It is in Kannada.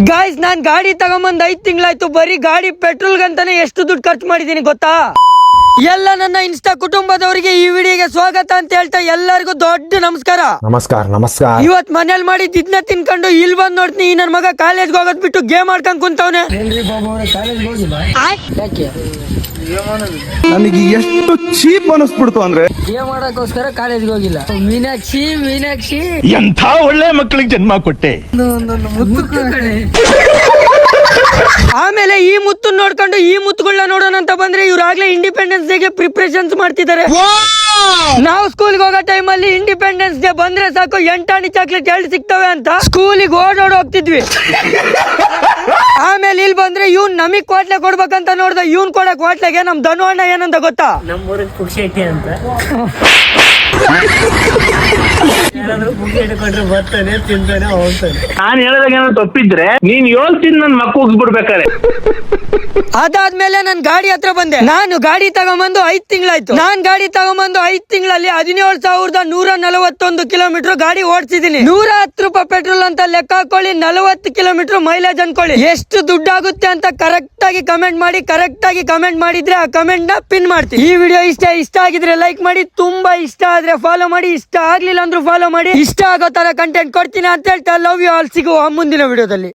ಗಾಯ್ಸ್ ನಾನ್ ಗಾಡಿ ತಗೊಂಬಂದ್ 5 ತಿಂಗಳಾಯ್ತು. ಬರೀ ಗಾಡಿ ಪೆಟ್ರೋಲ್ ಗಂತಾನೆ ಎಷ್ಟು ದುಡ್ಡು ಖರ್ಚು ಮಾಡಿದೀನಿ ಗೊತ್ತಾ? ಎಲ್ಲ ನನ್ನ ಇನ್ಸ್ಟಾ ಕುಟುಂಬದವರಿಗೆ ಈ ವಿಡಿಯೋಗೆ ಸ್ವಾಗತ ಅಂತ ಹೇಳ್ತಾ ಎಲ್ಲರಿಗೂ ದೊಡ್ಡ ನಮಸ್ಕಾರ. ನಮಸ್ಕಾರ. ಇವತ್ ಮನೇಲಿ ಮಾಡಿದ್ ಇದನ್ನ ತಿನ್ಕೊಂಡು ಇಲ್ಲಿ ಬಂದ್ ನೋಡ್ತೀನಿ. ಈ ನನ್ ಮಗ ಕಾಲೇಜ್ಗೆ ಹೋಗೋದ್ ಬಿಟ್ಟು ಗೇಮ್ ಆಡ್ಕೊಂಡ್ ಕುಂತವ್ನೆ. ನನಗೆ ಎಷ್ಟು ಚೀಪ್ ಅನಿಸ್ಬಿಡ್ತು ಅಂದ್ರೆ ಗೇಮ್ ಆಡಕ್ಕೋಸ್ಕರ ಕಾಲೇಜ್ಗೆ ಹೋಗಿಲ್ಲ. ಮೀನಾಕ್ಷಿ ಎಂಥ ಒಳ್ಳೆ ಮಕ್ಕಳಿಗೆ ಜನ್ಮ ಕೊಟ್ಟೆ. ಆಮೇಲೆ ಈ ಮುತ್ತು ನೋಡ್ಕೊಂಡು ಈ ಮುತ್ತುಗಳನ್ನ ನೋಡೋಣ ಅಂತ ಬಂದ್ರೆ ಇವ್ರಾಗ್ಲೇ ಇಂಡಿಪೆಂಡೆನ್ಸ್ ಡೇಗೆ ಪ್ರಿಪರೇಷನ್ಸ್ ಮಾಡ್ತಿದ್ದಾರೆ. ನಾವು ಸ್ಕೂಲ್ಗೆ ಹೋಗೋ ಟೈಮಲ್ಲಿ ಇಂಡಿಪೆಂಡೆನ್ಸ್ ಡೇ ಬಂದ್ರೆ ಸಾಕು 8 ಆಣಿ ಚಾಕ್ಲೇಟ್ 2 ಸಿಗ್ತವೆ ಅಂತ ಸ್ಕೂಲಿಗೆ ಓಡೋಡ್ ಹೋಗ್ತಿದ್ವಿ. ಆಮೇಲೆ ಇಲ್ಲಿ ಬಂದ್ರೆ ಇವ್ನ್ ನಮಗ್ ಕ್ವಾಟ್ಲೆ ಕೊಡ್ಬೇಕಂತ ನೋಡ್ದ. ಇವ್ನ್ ಕೊಡಕ್ ಕ್ವಾಟ್ಲೆಗೆ ನಮ್ ಧನು ಅಣ್ಣ ಏನಂತ ಗೊತ್ತಾ? ನಮ್ಮೂರಿಗೆ ಪುಕ್ಷೇಟಿ ಅಂತ ಕೊಟ್ರೆ ಬರ್ತಾನೆ ತಿಂತಾನೆ ಹೋಗ್ತಾನೆ. ನಾನ್ ಹೇಳದಾಗ ಏನೋ ತಪ್ಪಿದ್ರೆ ನೀನ್ ಹೇಳ್ತೀನಿ ನನ್ ಮಕ್ಕ ಹೋಗ್ಬಿಡ್ಬೇಕಾರೆ. ಅದಾದ್ಮೇಲೆ ನನ್ ಗಾಡಿ ಹತ್ರ ಬಂದೆ. ನಾನು ಗಾಡಿ ತಗೊಂಬಂದು 5 ತಿಂಗಳಾಯ್ತು. ನಾನ್ ಗಾಡಿ ತಗೊಂಬಂದು 5 ತಿಂಗಳಲ್ಲಿ 17,141 ಕಿಲೋಮೀಟರ್ ಗಾಡಿ ಓಡಿಸಿದೀನಿ. 110 ರೂಪಾಯಿ ಪೆಟ್ರೋಲ್ ಅಂತ ಲೆಕ್ಕ ಹಾಕೊಳ್ಳಿ, 40 ಕಿಲೋಮೀಟರ್ ಮೈಲೇಜ್ ಅನ್ಕೊಳ್ಳಿ. ಎಷ್ಟು ದುಡ್ಡಾಗುತ್ತೆ ಅಂತ ಕರೆಕ್ಟ್ ಆಗಿ ಕಮೆಂಟ್ ಮಾಡಿ. ಕರೆಕ್ಟ್ ಆಗಿ ಕಮೆಂಟ್ ಮಾಡಿದ್ರೆ ಆ ಕಮೆಂಟ್ ನ ಪಿನ್ ಮಾಡ್ತೀನಿ. ಈ ವಿಡಿಯೋ ಇಷ್ಟ ಆಗಿದ್ರೆ ಲೈಕ್ ಮಾಡಿ, ತುಂಬಾ ಇಷ್ಟ ಆದ್ರೆ ಫಾಲೋ ಮಾಡಿ, ಇಷ್ಟ ಆಗ್ಲಿಲ್ಲ ಅಂದ್ರೂ ಫಾಲೋ ಮಾಡಿ. ಇಷ್ಟ ಆಗೋ ತರ ಕಂಟೆಂಟ್ ಕೊಡ್ತೀನಿ ಅಂತ ಹೇಳ್ತಾ ಲವ್ ಯು ಆಲ್. ಸಿಗುವ ಮುಂದಿನ ವಿಡಿಯೋದಲ್ಲಿ.